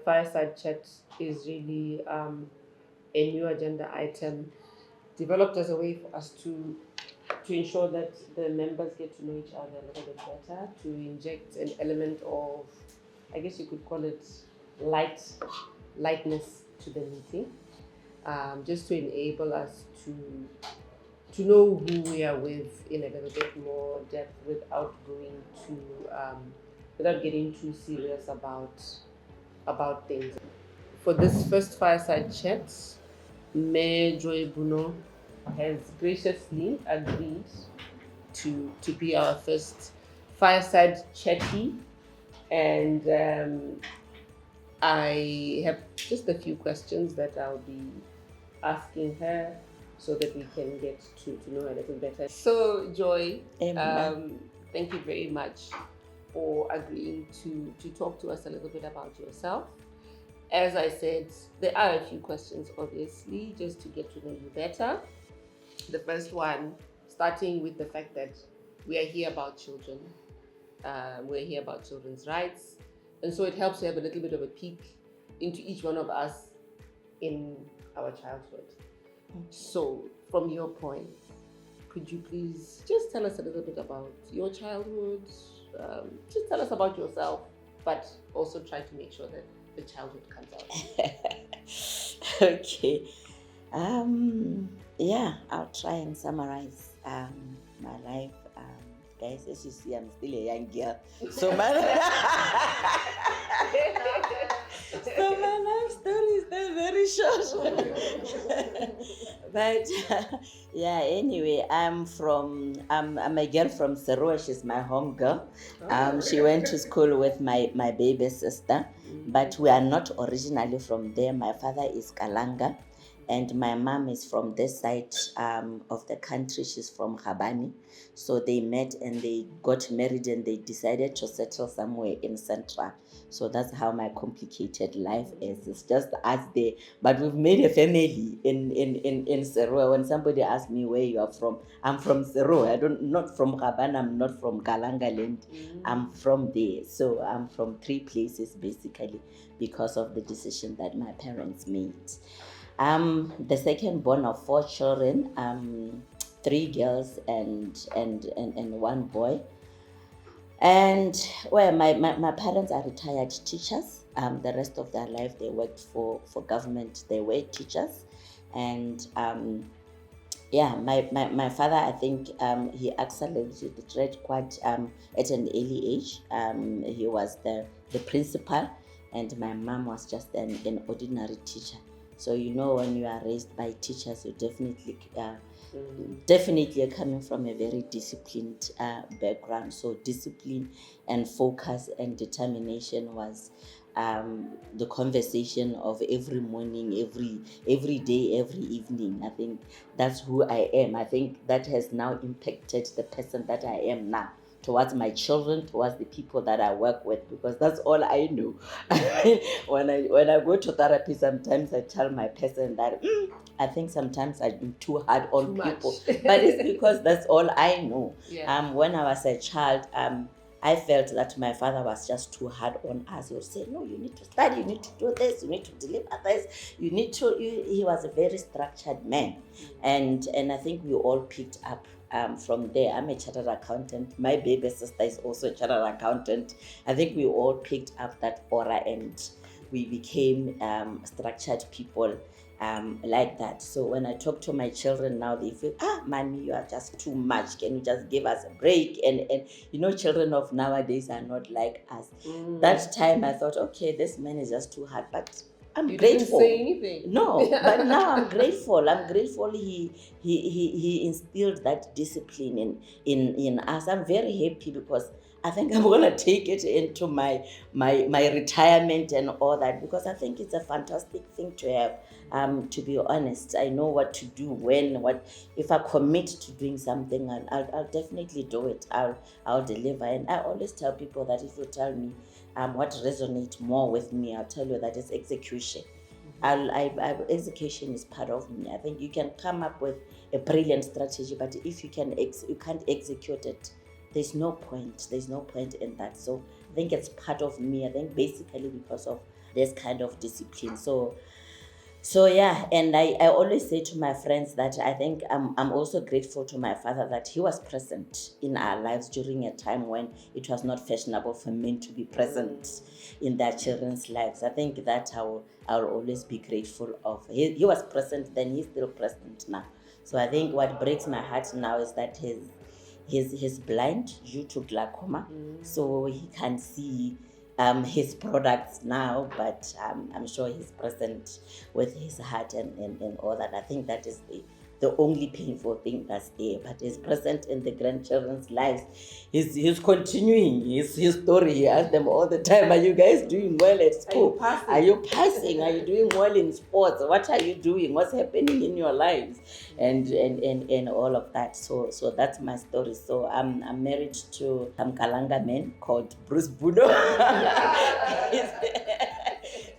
Fireside Chat is really a new agenda item developed as a way for us to ensure that the members get to know each other a little bit better, to inject an element of, I guess you could call it lightness to the meeting, just to enable us to know who we are with in a little bit more depth without going too without getting too serious about things. For this first fireside chat, Mayor Joy Buno has graciously agreed to be our first fireside chatty, and I have just a few questions that I'll be asking her so that we can get to know a little better. So, Joy, thank you very much for agreeing to talk to us a little bit about yourself. As I said, there are a few questions, obviously, just to get to know you better. The first one, starting with the fact that we are here about children. We're here about children's rights. And so it helps to have a little bit of a peek into each one of us in our childhood. So, from your point, could you please just tell us a little bit about your childhood? Just tell us about yourself, but also try to make sure that the childhood comes out. Okay. I'll try and summarize my life. Guys, as you see, I'm still a young girl. So my life story is still very short. But anyway, I'm a girl from Serua. She's my home girl. She went to school with my baby sister, but we are not originally from there. My father is Kalanga, and my mom is from this side of the country. She's from Habani. So they met and they got married and they decided to settle somewhere in Central. So that's how my complicated life is. It's just us there. But we've made a family in Serua. When somebody asks me where you are from, I'm from Serua. Not from Habana, I'm not from Kalanga land. I'm from there. So I'm from 3 places basically because of the decision that my parents made. The second born of 4 children, 3 girls and 1 boy. And well, my parents are retired teachers. The rest of their life they worked for government. They were teachers. And my father, I think he accelerated quite at an early age. He was the principal, and my mom was just an ordinary teacher. So when you are raised by teachers, you definitely are coming from a very disciplined background. So discipline and focus and determination was the conversation of every morning, every day, every evening. I think that's who I am. I think that has now impacted the person that I am now, towards my children, towards the people that I work with, because that's all I know. When I go to therapy, sometimes I tell my person that I think sometimes I've been too hard on people, but it's because that's all I know. Yeah. When I was a child, I felt that my father was just too hard on us. He would say, no, you need to study, you need to do this, you need to deliver this, he was a very structured man. And I think we all picked up from there. I'm a chartered accountant. My baby sister is also a chartered accountant. I think we all picked up that aura and we became structured people like that. So when I talk to my children now, they feel, mommy, you are just too much. Can you just give us a break? And children of nowadays are not like us. That time I thought, okay, this man is just too hard, but I'm grateful. Didn't say anything. No, but now I'm grateful. I'm grateful he instilled that discipline in us. I'm very happy because I think I'm gonna take it into my retirement and all that, because I think it's a fantastic thing to have. To be honest, I know what to do if I commit to doing something, I'll definitely do it. I'll deliver. And I always tell people that if you tell me what resonates more with me, I'll tell you that it's execution. Execution is part of me. I think you can come up with a brilliant strategy, but if you can't execute it, there's no point in that. So I think it's part of me. I think basically because of this kind of discipline. So yeah, and I always say to my friends that I think I'm also grateful to my father that he was present in our lives during a time when it was not fashionable for men to be present in their children's lives. I think that I'll always be grateful of. He was present then, he's still present now. So I think what breaks my heart now is that he's blind due to glaucoma, so he can't see his products now, but I'm sure he's present with his heart and all that. I think that is the only painful thing that's there, but he's present in the grandchildren's lives. He's continuing his story. He asks them all the time, are you guys doing well at school? Are you passing? Are you doing well in sports? What are you doing? What's happening in your lives? And all of that. So that's my story. So I'm married to some Kalanga man called Bruce Budo.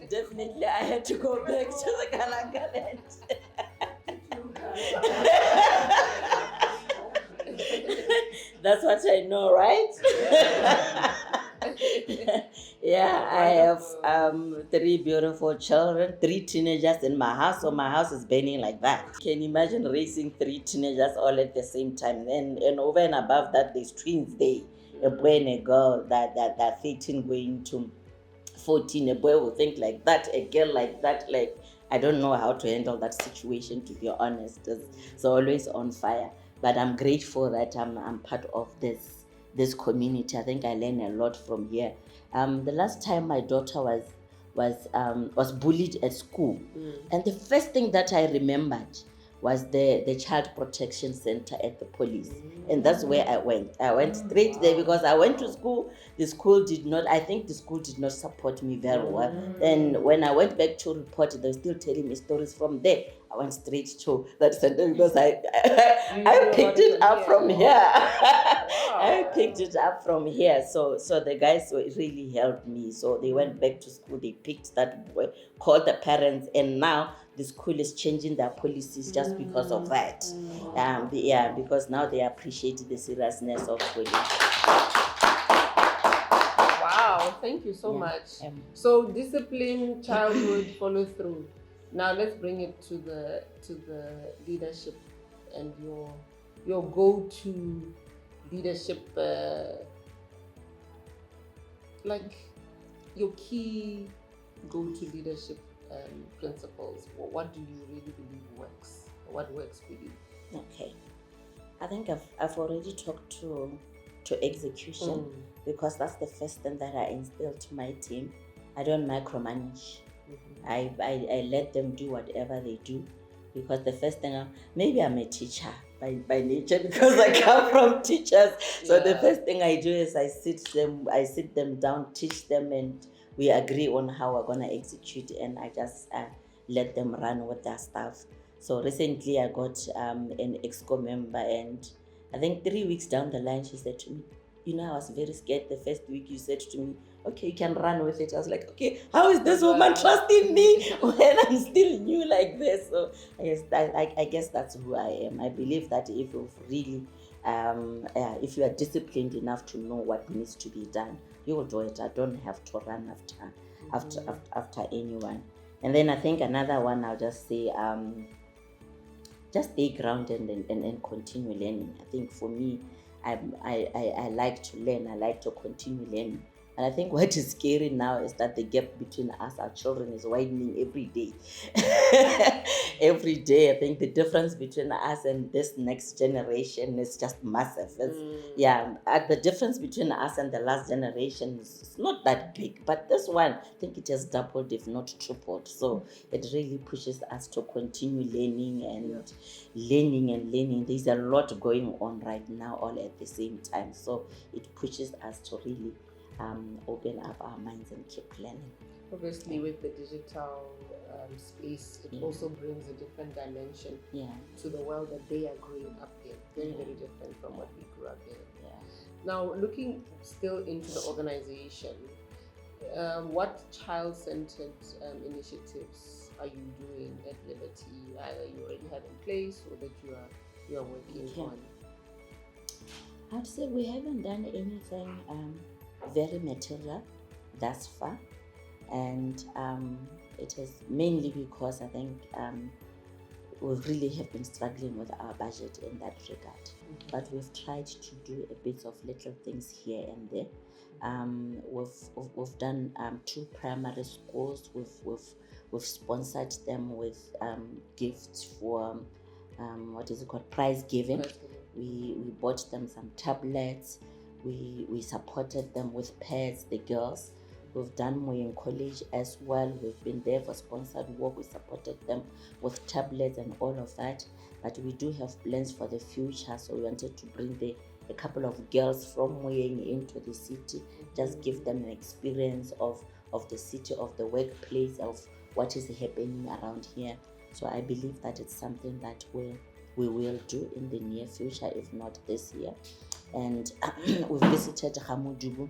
Definitely I had to go back to the Kalanga land. That's what I know, right? Yeah, I have 3 beautiful children, 3 teenagers in my house. So my house is burning like that. Can you imagine raising 3 teenagers all at the same time? And over and above that, there's twins there. A boy and a girl that 13 going to 14. A boy will think like that, a girl like that. Like, I don't know how to handle that situation, to be honest. It's always on fire. But I'm grateful that I'm part of this community. I think I learn a lot from here. The last time my daughter was bullied at school, and the first thing that I remembered was the child protection center at the police, and that's where I went straight there, because I went to school. The school did not support me very well. Then when I went back to report, they were still telling me stories from there. I went straight to that center because I picked it up from here. I picked it up from here. So the guys really helped me. So they went back to school. They picked that boy, called the parents, and now the school is changing their policies just because of that. Because now they appreciate the seriousness of bullying. Wow, thank you so much. So discipline, childhood, follow through. Now let's bring it to the leadership and your go-to leadership, like your key go-to leadership principles. What do you really believe works? What works for you? Okay, I think I've already talked to execution, because that's the first thing that I instilled to my team. I don't micromanage. I let them do whatever they do, because the first thing, maybe I'm a teacher by nature, because I come from teachers. So the first thing I do is I sit them down, teach them, and we agree on how we're gonna execute, and I just let them run with their stuff. So recently I got an EXCO member, and I think 3 weeks down the line, she said to me, I was very scared the first week. You said to me, okay, you can run with it. I was like, okay, how is this woman trusting me when I'm still new like this? So I guess that's who I am. I believe that if you really, if you are disciplined enough to know what needs to be done, you will do it. I don't have to run after anyone. And then I think another one, I'll just say, just stay grounded and continue learning. I think for me, I like to learn. I like to continue learning. And I think what is scary now is that the gap between us, our children, is widening every day. Every day, I think the difference between us and this next generation is just massive. The difference between us and the last generation is not that big, but this one, I think it has doubled, if not tripled. So it really pushes us to continue learning and learning. There's a lot going on right now, all at the same time. So it pushes us to really open up our minds and keep learning. Obviously, with the digital space, it also brings a different dimension to the world that they are growing up in. Very, very different from what we grew up in. Now, looking still into the organization, what child-centered initiatives are you doing at Liberty? Either you already have in place or that you are working on? I'd say we haven't done anything very material thus far. And it is mainly because I think we really have been struggling with our budget in that regard. But we've tried to do a bit of little things here and there. We've done 2 primary schools. We've sponsored them with gifts for what is it called, prize giving. We bought them some tablets. We supported them with pads, the girls. We've done Moyeng College as well. We've been there for sponsored work. We supported them with tablets and all of that. But we do have plans for the future. So we wanted to bring a couple of girls from Moyeng into the city, just give them an experience of the city, of the workplace, of what is happening around here. So I believe that it's something that we will do in the near future, if not this year. And we've visited Hamudubu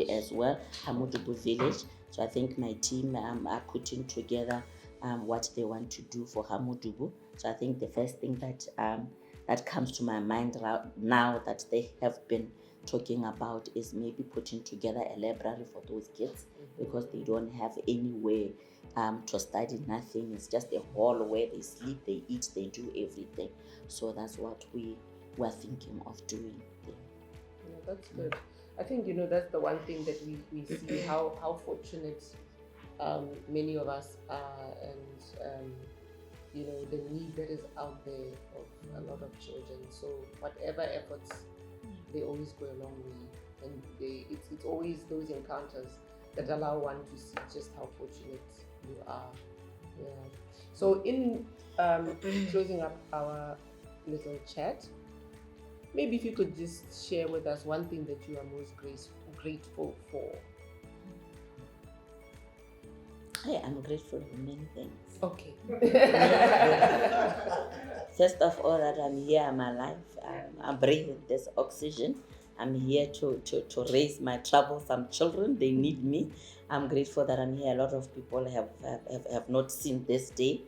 as well, Hamudubu village. So I think my team are putting together what they want to do for Hamudubu. So I think the first thing that comes to my mind now that they have been talking about is maybe putting together a library for those kids, because they don't have anywhere to study, nothing. It's just a hall where they sleep, they eat, they do everything. So that's what we were thinking of doing there. Yeah, that's good. I think, that's the one thing that we see how fortunate many of us are, and the need that is out there of a lot of children. So whatever efforts, they always go a long way, and it's always those encounters that allow one to see just how fortunate you are. Yeah. So in closing up our little chat, maybe if you could just share with us one thing that you are most grateful for. I'm grateful for many things. Okay. First of all, that I'm here, I'm alive. I'm breathing this oxygen. I'm here to raise my troublesome children. They need me. I'm grateful that I'm here. A lot of people have not seen this day.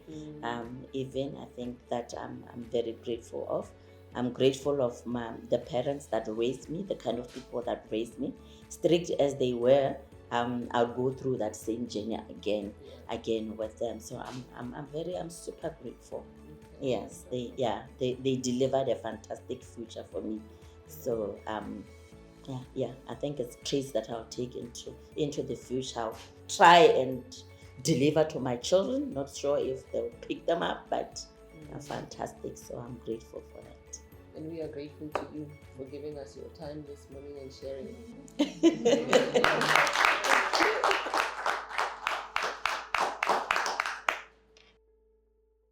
Even I think that I'm very grateful of. I'm grateful of the parents that raised me, the kind of people that raised me. Strict as they were, I'll go through that same journey again with them. So I'm super grateful. Yes, they delivered a fantastic future for me. So I think it's traits that I'll take into the future. I'll try and deliver to my children. Not sure if they'll pick them up, but they're fantastic. So I'm grateful for that. And we are grateful to you for giving us your time this morning and sharing.